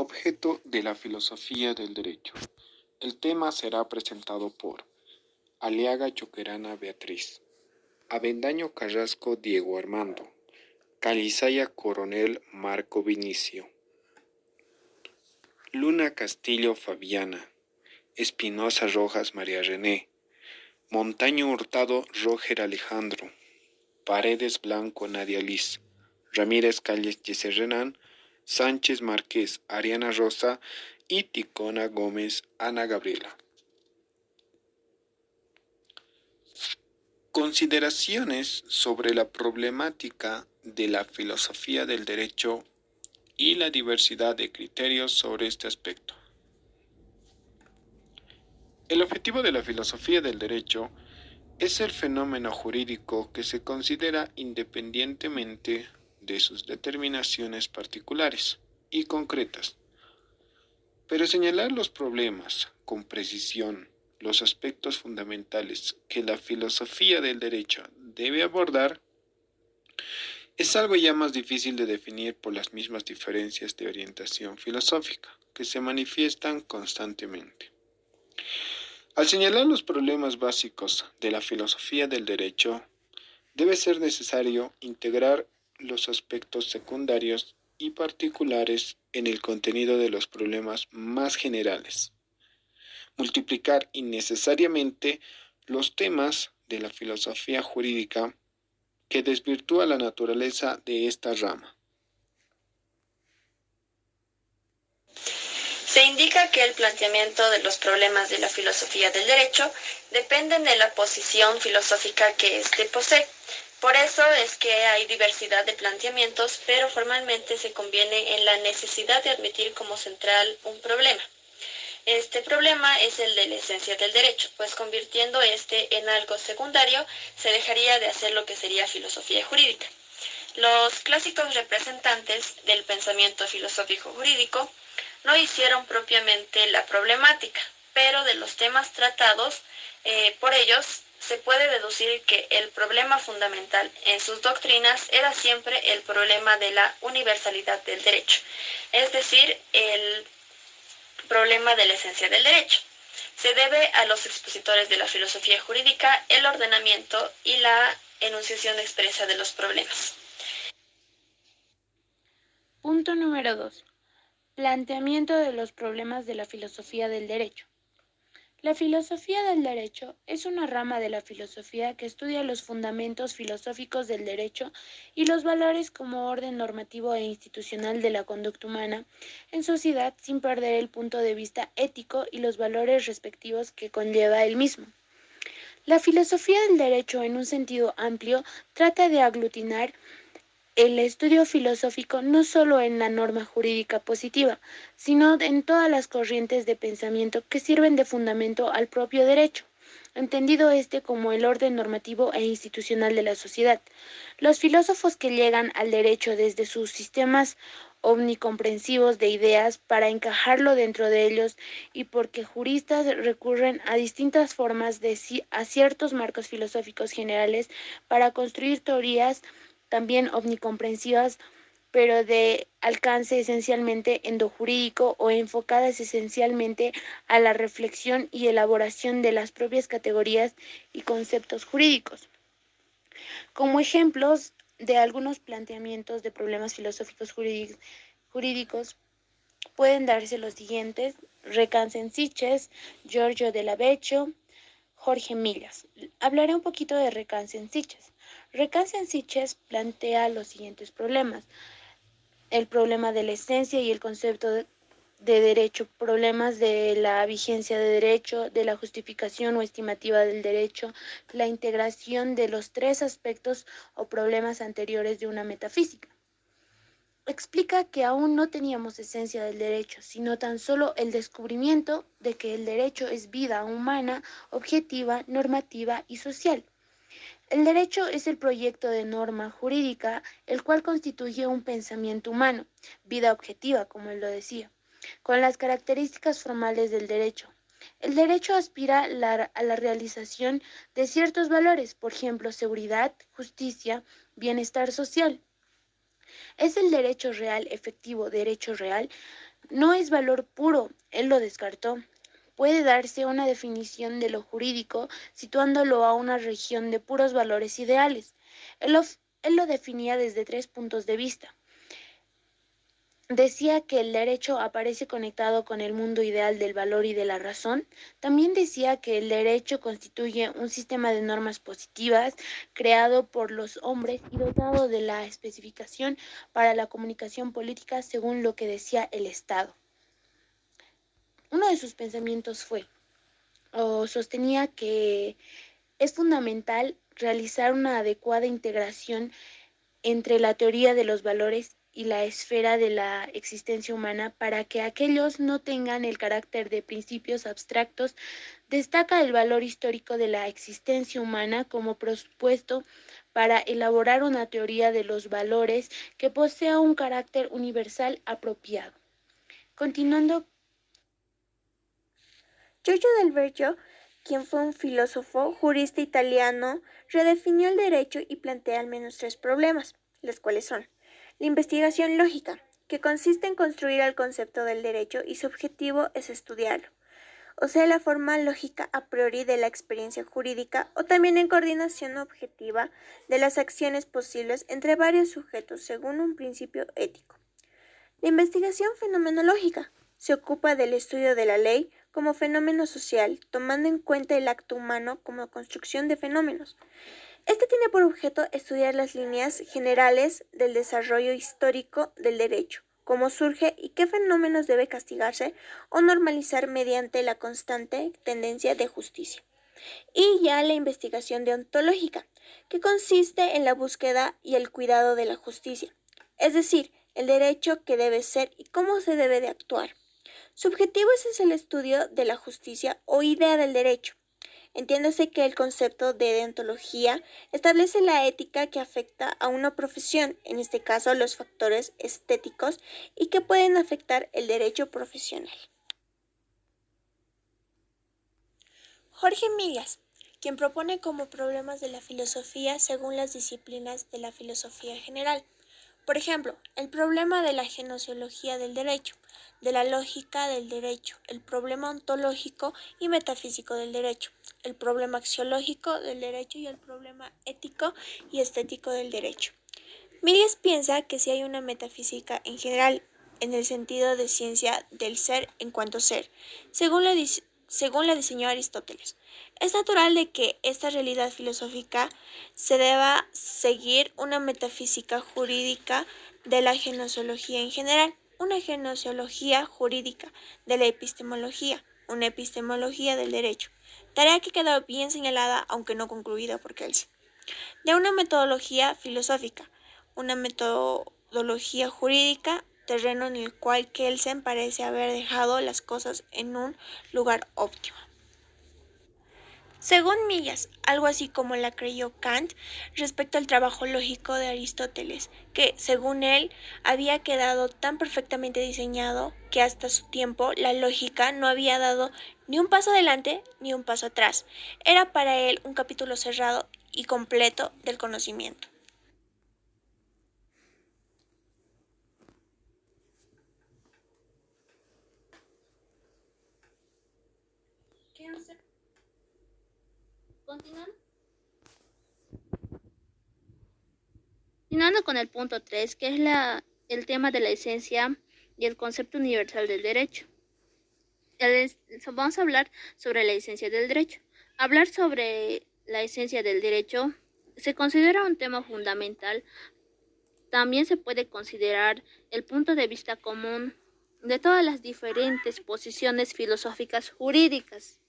Objeto de la filosofía del derecho. El tema será presentado por Aliaga Choquerana Beatriz, Avendaño Carrasco Diego Armando, Calizaya Coronel Marco Vinicio, Luna Castillo Fabiana, Espinosa Rojas María René, Montaño Hurtado Roger Alejandro, Paredes Blanco Nadia Liz, Ramírez Calles Jesse Renan, Sánchez Márquez Ariana Rosa y Ticona Gómez Ana Gabriela. Consideraciones sobre la problemática de la filosofía del derecho y la diversidad de criterios sobre este aspecto. El objetivo de la filosofía del derecho es el fenómeno jurídico que se considera independientemente de sus determinaciones particulares y concretas, pero señalar los problemas con precisión, los aspectos fundamentales que la filosofía del derecho debe abordar, es algo ya más difícil de definir por las mismas diferencias de orientación filosófica que se manifiestan constantemente. Al señalar los problemas básicos de la filosofía del derecho, debe ser necesario integrar los aspectos secundarios y particulares en el contenido de los problemas más generales. Multiplicar innecesariamente los temas de la filosofía jurídica que desvirtúa la naturaleza de esta rama. Se indica que el planteamiento de los problemas de la filosofía del derecho dependen de la posición filosófica que éste posee. Por eso es que hay diversidad de planteamientos, pero formalmente se conviene en la necesidad de admitir como central un problema. Este problema es el de la esencia del derecho, pues convirtiendo este en algo secundario, se dejaría de hacer lo que sería filosofía jurídica. Los clásicos representantes del pensamiento filosófico jurídico no hicieron propiamente la problemática, pero de los temas tratados por ellos se puede deducir que el problema fundamental en sus doctrinas era siempre el problema de la universalidad del derecho, es decir, el problema de la esencia del derecho. Se debe a los expositores de la filosofía jurídica el ordenamiento y la enunciación expresa de los problemas. Punto número 2. Planteamiento de los problemas de la filosofía del derecho. La filosofía del derecho es una rama de la filosofía que estudia los fundamentos filosóficos del derecho y los valores como orden normativo e institucional de la conducta humana en sociedad sin perder el punto de vista ético y los valores respectivos que conlleva el mismo. La filosofía del derecho en un sentido amplio trata de aglutinar el estudio filosófico no solo en la norma jurídica positiva, sino en todas las corrientes de pensamiento que sirven de fundamento al propio derecho, entendido como el orden normativo e institucional de la sociedad. Los filósofos que llegan al derecho desde sus sistemas omnicomprensivos de ideas para encajarlo dentro de ellos y porque juristas recurren a distintas formas a ciertos marcos filosóficos generales para construir teorías también omnicomprensivas, pero de alcance esencialmente endojurídico o enfocadas esencialmente a la reflexión y elaboración de las propias categorías y conceptos jurídicos. Como ejemplos de algunos planteamientos de problemas filosóficos jurídicos pueden darse los siguientes: Recansensiches, Giorgio de Lavecchio, Jorge Millas. Hablaré un poquito de Recansensiches. Recansensiches plantea los siguientes problemas: el problema de la esencia y el concepto de derecho, problemas de la vigencia de derecho, de la justificación o estimativa del derecho, la integración de los tres aspectos o problemas anteriores de una metafísica. Explica que aún no teníamos esencia del derecho, sino tan solo el descubrimiento de que el derecho es vida humana, objetiva, normativa y social. El derecho es el proyecto de norma jurídica, el cual constituye un pensamiento humano, vida objetiva, como él lo decía, con las características formales del derecho. El derecho aspira a la realización de ciertos valores, por ejemplo, seguridad, justicia, bienestar social. Es el derecho real, efectivo, derecho real, no es valor puro, él lo descartó. Puede darse una definición de lo jurídico situándolo a una región de puros valores ideales. Él lo definía desde 3 puntos de vista. Decía que el derecho aparece conectado con el mundo ideal del valor y de la razón. También decía que el derecho constituye un sistema de normas positivas creado por los hombres y dotado de la especificación para la comunicación política según lo que decía el Estado. Uno de sus pensamientos sostenía que es fundamental realizar una adecuada integración entre la teoría de los valores y la esfera de la existencia humana para que aquellos no tengan el carácter de principios abstractos. Destaca el valor histórico de la existencia humana como propuesto para elaborar una teoría de los valores que posea un carácter universal apropiado. Continuando, Giorgio del Vergio, quien fue un filósofo, jurista italiano, redefinió el derecho y plantea al menos 3 problemas, los cuales son: la investigación lógica, que consiste en construir el concepto del derecho y su objetivo es estudiarlo, o sea, la forma lógica a priori de la experiencia jurídica, o también en coordinación objetiva de las acciones posibles entre varios sujetos según un principio ético. La investigación fenomenológica se ocupa del estudio de la ley como fenómeno social, tomando en cuenta el acto humano como construcción de fenómenos. Este tiene por objeto estudiar las líneas generales del desarrollo histórico del derecho, cómo surge y qué fenómenos debe castigarse o normalizar mediante la constante tendencia de justicia. Y ya la investigación deontológica, que consiste en la búsqueda y el cuidado de la justicia, es decir, el derecho que debe ser y cómo se debe de actuar. Su objetivo es el estudio de la justicia o idea del derecho. Entiéndase que el concepto de deontología establece la ética que afecta a una profesión, en este caso los factores estéticos, y que pueden afectar el derecho profesional. Jorge Millas, quien propone como problemas de la filosofía según las disciplinas de la filosofía general. Por ejemplo, el problema de la genosiología del derecho, de la lógica del derecho, el problema ontológico y metafísico del derecho, el problema axiológico del derecho y el problema ético y estético del derecho. Millas piensa que si hay una metafísica en general, en el sentido de ciencia del ser en cuanto ser, según la diseñó Aristóteles. Es natural de que esta realidad filosófica se deba seguir una metafísica jurídica de la genosiología en general, una genosiología jurídica de la epistemología, una epistemología del derecho. Tarea que quedó bien señalada, aunque no concluida por Kelsen. De una metodología filosófica, una metodología jurídica, terreno en el cual Kelsen parece haber dejado las cosas en un lugar óptimo. Según Millas, algo así como la creyó Kant respecto al trabajo lógico de Aristóteles, que, según él, había quedado tan perfectamente diseñado que hasta su tiempo la lógica no había dado ni un paso adelante ni un paso atrás. Era para él un capítulo cerrado y completo del conocimiento. Continuando con el punto 3, que es el tema de la esencia y el concepto universal del derecho. Vamos a hablar sobre la esencia del derecho. Hablar sobre la esencia del derecho se considera un tema fundamental. También se puede considerar el punto de vista común de todas las diferentes posiciones filosóficas jurídicas.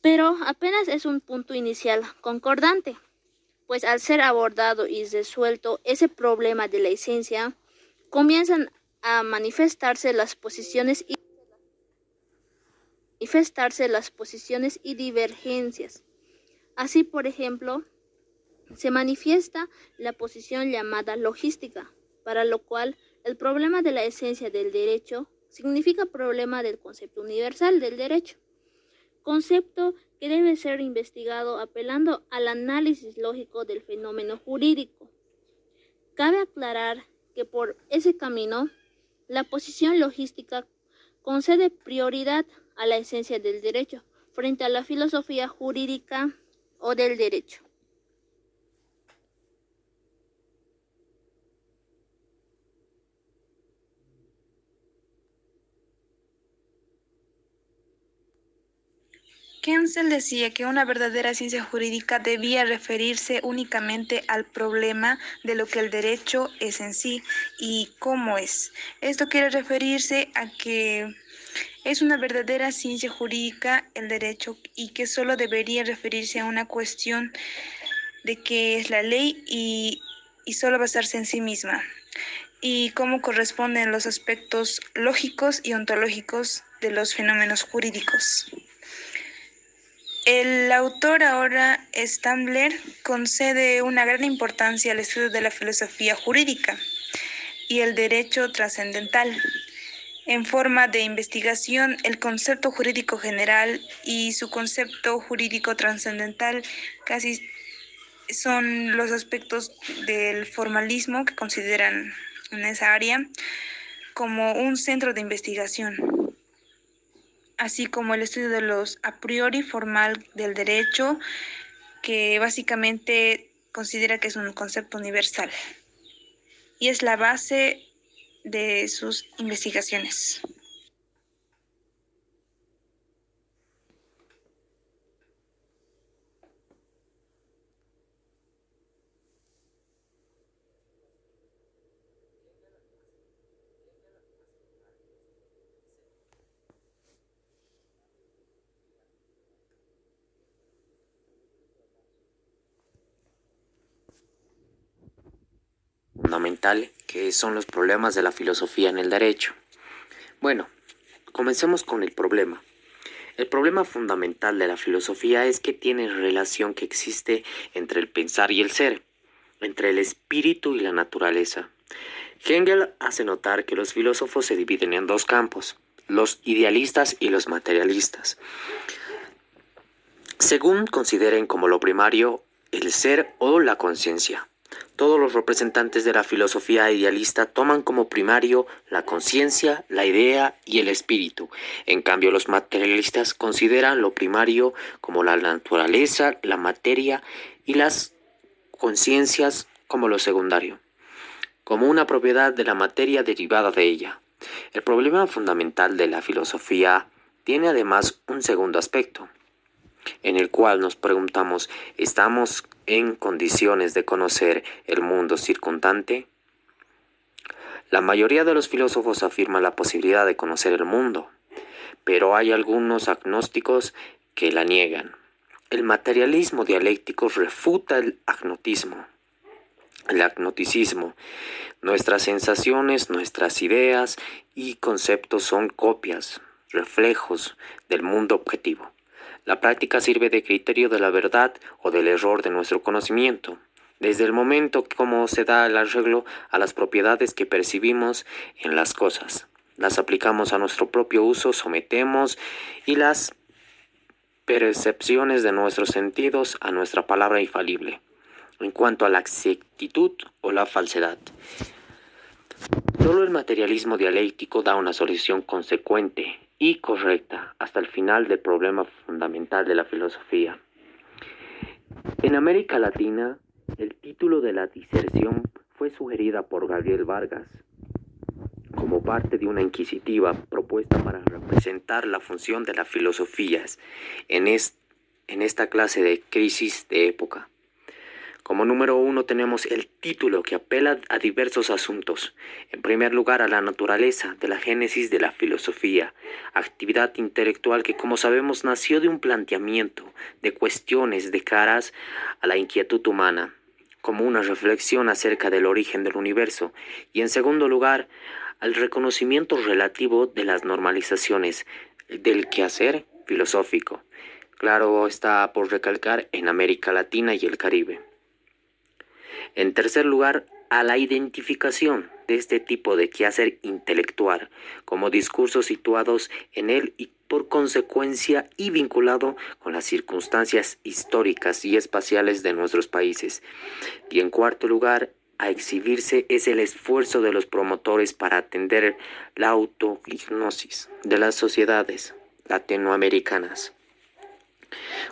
Pero apenas es un punto inicial concordante, pues al ser abordado y resuelto ese problema de la esencia, comienzan a manifestarse las posiciones y divergencias. Así, por ejemplo, se manifiesta la posición llamada logística, para lo cual el problema de la esencia del derecho significa problema del concepto universal del derecho, concepto que debe ser investigado apelando al análisis lógico del fenómeno jurídico. Cabe aclarar que por ese camino La posición logística concede prioridad a la esencia del derecho frente a la filosofía jurídica o del derecho. Kensel decía que una verdadera ciencia jurídica debía referirse únicamente al problema de lo que el derecho es en sí y cómo es. Esto quiere referirse a que es una verdadera ciencia jurídica el derecho y que solo debería referirse a una cuestión de qué es la ley y solo basarse en sí misma y cómo corresponden los aspectos lógicos y ontológicos de los fenómenos jurídicos. El autor ahora, Stambler, concede una gran importancia al estudio de la filosofía jurídica y el derecho trascendental. En forma de investigación, el concepto jurídico general y su concepto jurídico trascendental casi son los aspectos del formalismo que consideran en esa área como un centro de investigación, así como el estudio de los a priori formal del derecho, que básicamente considera que es un concepto universal y es la base de sus investigaciones. Fundamental que son los problemas de la filosofía en el derecho. Bueno, comencemos con el problema. El problema fundamental de la filosofía es que tiene relación que existe entre el pensar y el ser, entre el espíritu y la naturaleza. Hegel hace notar que los filósofos se dividen en dos campos, los idealistas y los materialistas. Según consideren como lo primario el ser o la conciencia. Todos los representantes de la filosofía idealista toman como primario la conciencia, la idea y el espíritu. En cambio, los materialistas consideran lo primario como la naturaleza, la materia y las conciencias como lo secundario, como una propiedad de la materia derivada de ella. El problema fundamental de la filosofía tiene además un segundo aspecto, en el cual nos preguntamos, ¿estamos en condiciones de conocer el mundo circundante? La mayoría de los filósofos afirman la posibilidad de conocer el mundo, pero hay algunos agnósticos que la niegan. El materialismo dialéctico refuta el agnosticismo. Nuestras sensaciones, nuestras ideas y conceptos son copias, reflejos del mundo objetivo. La práctica sirve de criterio de la verdad o del error de nuestro conocimiento, desde el momento como se da el arreglo a las propiedades que percibimos en las cosas. Las aplicamos a nuestro propio uso, sometemos y las percepciones de nuestros sentidos a nuestra palabra infalible, en cuanto a la exactitud o la falsedad. Solo el materialismo dialéctico da una solución consecuente y correcta hasta el final del problema fundamental de la filosofía. En América Latina, el título de la diserción fue sugerida por Gabriel Vargas como parte de una inquisitiva propuesta para representar la función de las filosofías en esta clase de crisis de época. Como número 1 tenemos el título que apela a diversos asuntos. En primer lugar, a la naturaleza de la génesis de la filosofía, actividad intelectual que, como sabemos, nació de un planteamiento de cuestiones de caras a la inquietud humana, como una reflexión acerca del origen del universo. Y en segundo lugar, al reconocimiento relativo de las normalizaciones del quehacer filosófico. Claro está por recalcar en América Latina y el Caribe. En tercer lugar, a la identificación de este tipo de quehacer intelectual como discursos situados en él y por consecuencia y vinculado con las circunstancias históricas y espaciales de nuestros países. Y en cuarto lugar, a exhibirse es el esfuerzo de los promotores para atender la autohipnosis de las sociedades latinoamericanas.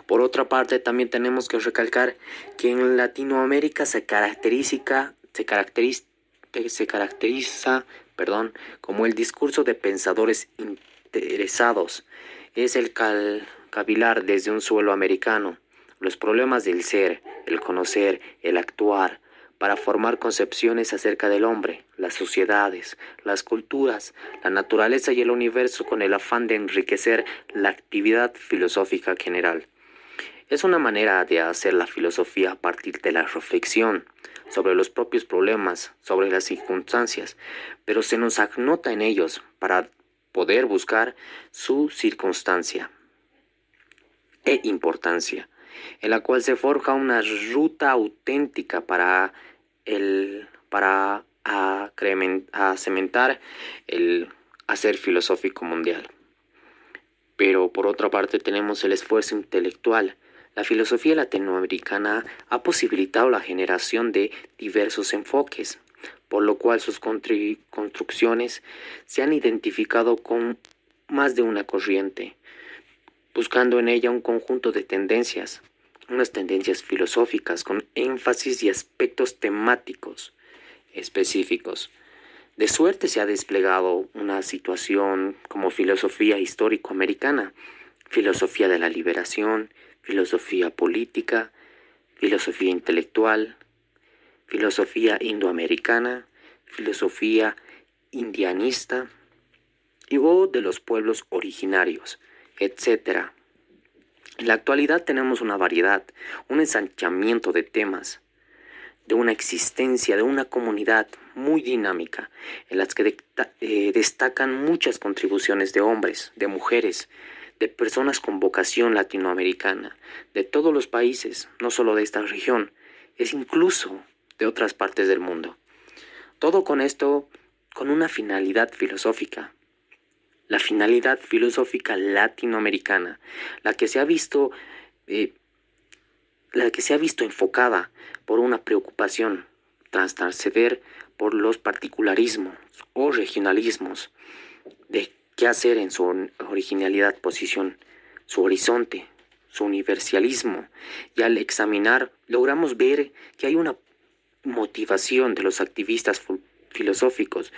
Por otra parte, también tenemos que recalcar que en Latinoamérica se caracteriza como el discurso de pensadores interesados. Es el cavilar desde un suelo americano los problemas del ser, el conocer, el actuar, para formar concepciones acerca del hombre, las sociedades, las culturas, la naturaleza y el universo con el afán de enriquecer la actividad filosófica general. Es una manera de hacer la filosofía a partir de la reflexión sobre los propios problemas, sobre las circunstancias, pero se nos anota en ellos para poder buscar su circunstancia e importancia, en la cual se forja una ruta auténtica para cementar el hacer filosófico mundial. Pero por otra parte tenemos el esfuerzo intelectual. La filosofía latinoamericana ha posibilitado la generación de diversos enfoques, por lo cual sus construcciones se han identificado con más de una corriente, buscando en ella un conjunto de tendencias, unas tendencias filosóficas con énfasis y aspectos temáticos específicos. De suerte se ha desplegado una situación como filosofía histórico-americana, filosofía de la liberación, filosofía política, filosofía intelectual, filosofía indoamericana, filosofía indianista y voz de los pueblos originarios, etc. En la actualidad tenemos una variedad, un ensanchamiento de temas, de una existencia, de una comunidad muy dinámica, en las que destacan muchas contribuciones de hombres, de mujeres, de personas con vocación latinoamericana, de todos los países, no solo de esta región, es incluso de otras partes del mundo. Todo con esto, con una finalidad filosófica. La finalidad filosófica latinoamericana, la que se ha visto enfocada por una preocupación tras trascender por los particularismos o regionalismos de qué hacer en su originalidad, posición, su horizonte, su universalismo, y al examinar logramos ver que hay una motivación de los activistas filosóficos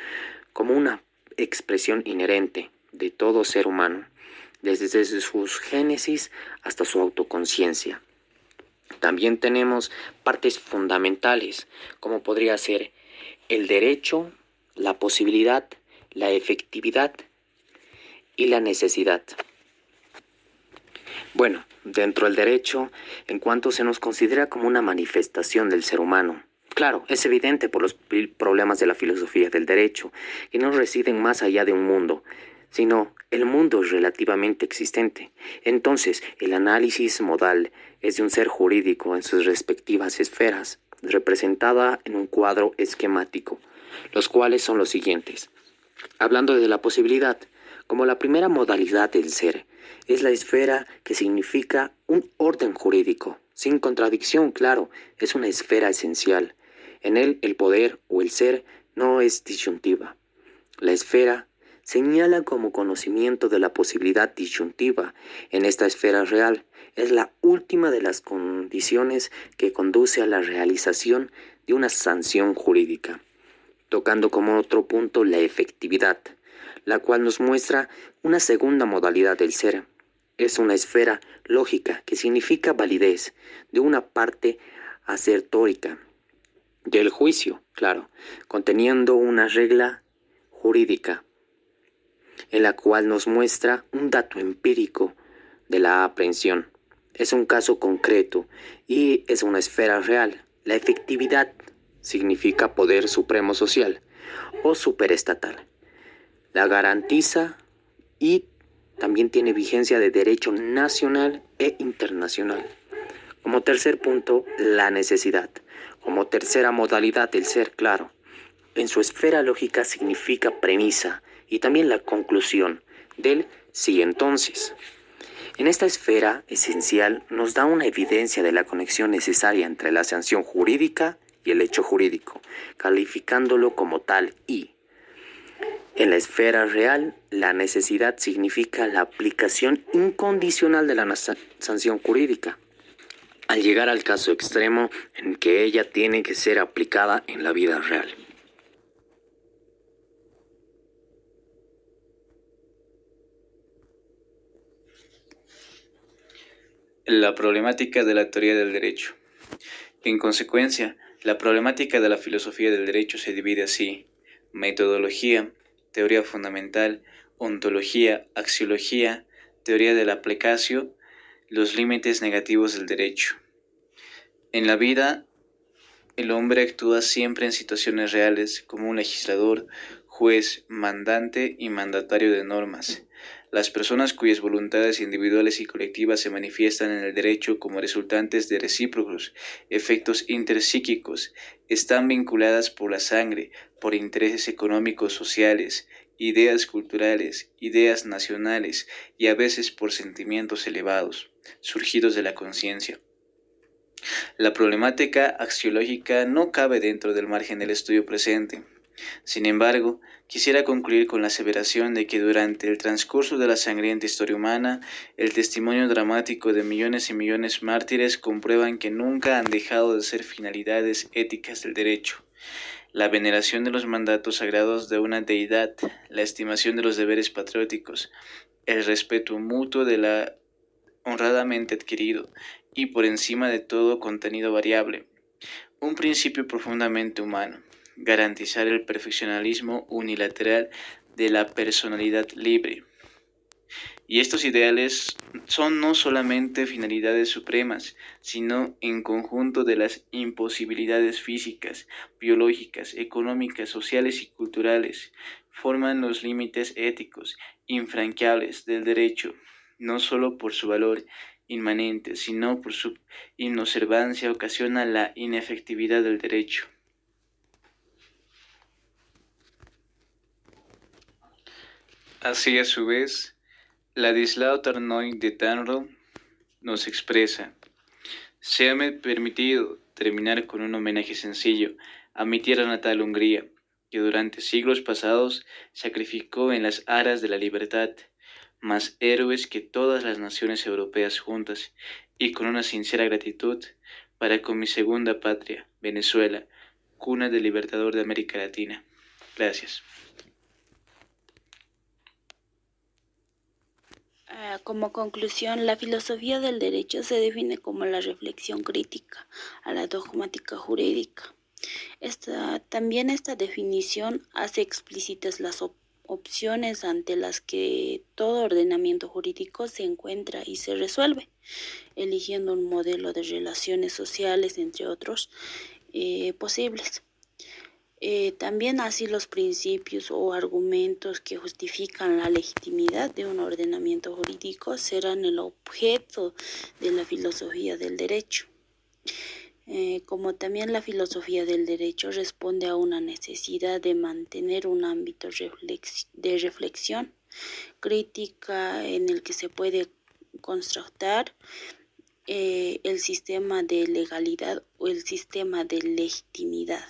como una expresión inherente de todo ser humano, desde sus génesis hasta su autoconciencia. También tenemos partes fundamentales, como podría ser el derecho, la posibilidad, la efectividad y la necesidad. Bueno, dentro del derecho, en cuanto se nos considera como una manifestación del ser humano. Claro, es evidente por los problemas de la filosofía del derecho, que no residen más allá de un mundo, sino el mundo es relativamente existente. Entonces, el análisis modal es de un ser jurídico en sus respectivas esferas, representada en un cuadro esquemático, los cuales son los siguientes. Hablando de la posibilidad, como la primera modalidad del ser, es la esfera que significa un orden jurídico, sin contradicción, claro, es una esfera esencial. En él el poder o el ser no es disyuntiva. La esfera señala como conocimiento de la posibilidad disyuntiva en esta esfera real. Es la última de las condiciones que conduce a la realización de una sanción jurídica, tocando como otro punto la efectividad, la cual nos muestra una segunda modalidad del ser. Es una esfera lógica que significa validez de una parte asertórica del juicio, claro, conteniendo una regla jurídica en la cual nos muestra un dato empírico de la aprehensión. Es un caso concreto y es una esfera real. La efectividad significa poder supremo social o superestatal. La garantiza y también tiene vigencia de derecho nacional e internacional. Como tercer punto, la necesidad. Como tercera modalidad del ser, claro. En su esfera lógica significa premisa y también la conclusión del sí entonces. En esta esfera esencial nos da una evidencia de la conexión necesaria entre la sanción jurídica y el hecho jurídico, calificándolo como tal y, en la esfera real, la necesidad significa la aplicación incondicional de la sanción jurídica, al llegar al caso extremo en que ella tiene que ser aplicada en la vida real. La problemática de la teoría del derecho. En consecuencia, la problemática de la filosofía del derecho se divide así: metodología, teoría fundamental, ontología, axiología, teoría de la aplicatio, los límites negativos del derecho. En la vida, el hombre actúa siempre en situaciones reales como un legislador, juez, mandante y mandatario de normas. Las personas cuyas voluntades individuales y colectivas se manifiestan en el derecho como resultantes de recíprocos efectos interpsíquicos están vinculadas por la sangre, por intereses económicos sociales, ideas culturales, ideas nacionales y a veces por sentimientos elevados, surgidos de la conciencia. La problemática axiológica no cabe dentro del margen del estudio presente. Sin embargo, quisiera concluir con la aseveración de que durante el transcurso de la sangrienta historia humana, el testimonio dramático de millones y millones mártires comprueban que nunca han dejado de ser finalidades éticas del derecho. La veneración de los mandatos sagrados de una deidad, la estimación de los deberes patrióticos, el respeto mutuo de la honradamente adquirido y por encima de todo contenido variable, un principio profundamente humano, garantizar el perfeccionalismo unilateral de la personalidad libre. Y estos ideales son no solamente finalidades supremas, sino en conjunto de las imposibilidades físicas, biológicas, económicas, sociales y culturales, forman los límites éticos infranqueables del derecho, no solo por su valor inmanente, sino por su inobservancia ocasiona la inefectividad del derecho. Así, a su vez, Ladislao Tarnoy de Tanro nos expresa: séame permitido terminar con un homenaje sencillo a mi tierra natal Hungría, que durante siglos pasados sacrificó en las aras de la libertad más héroes que todas las naciones europeas juntas, y con una sincera gratitud para con mi segunda patria, Venezuela, cuna del libertador de América Latina. Gracias. Como conclusión, la filosofía del derecho se define como la reflexión crítica a la dogmática jurídica. También esta definición hace explícitas las opciones ante las que todo ordenamiento jurídico se encuentra y se resuelve, eligiendo un modelo de relaciones sociales, entre otros, posibles. También así los principios o argumentos que justifican la legitimidad de un ordenamiento jurídico serán el objeto de la filosofía del derecho. Como también la filosofía del derecho responde a una necesidad de mantener un ámbito de reflexión crítica en el que se puede contrastar el sistema de legalidad o el sistema de legitimidad.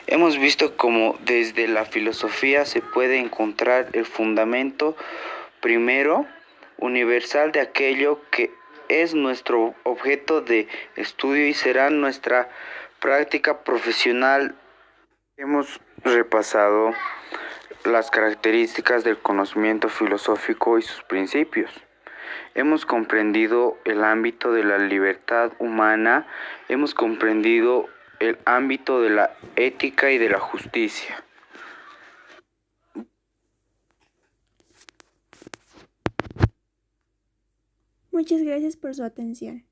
Hemos visto cómo desde la filosofía se puede encontrar el fundamento primero universal de aquello que es nuestro objeto de estudio y será nuestra práctica profesional. Hemos repasado las características del conocimiento filosófico y sus principios. Hemos comprendido el ámbito de la libertad humana, hemos comprendido el ámbito de la ética y de la justicia. Muchas gracias por su atención.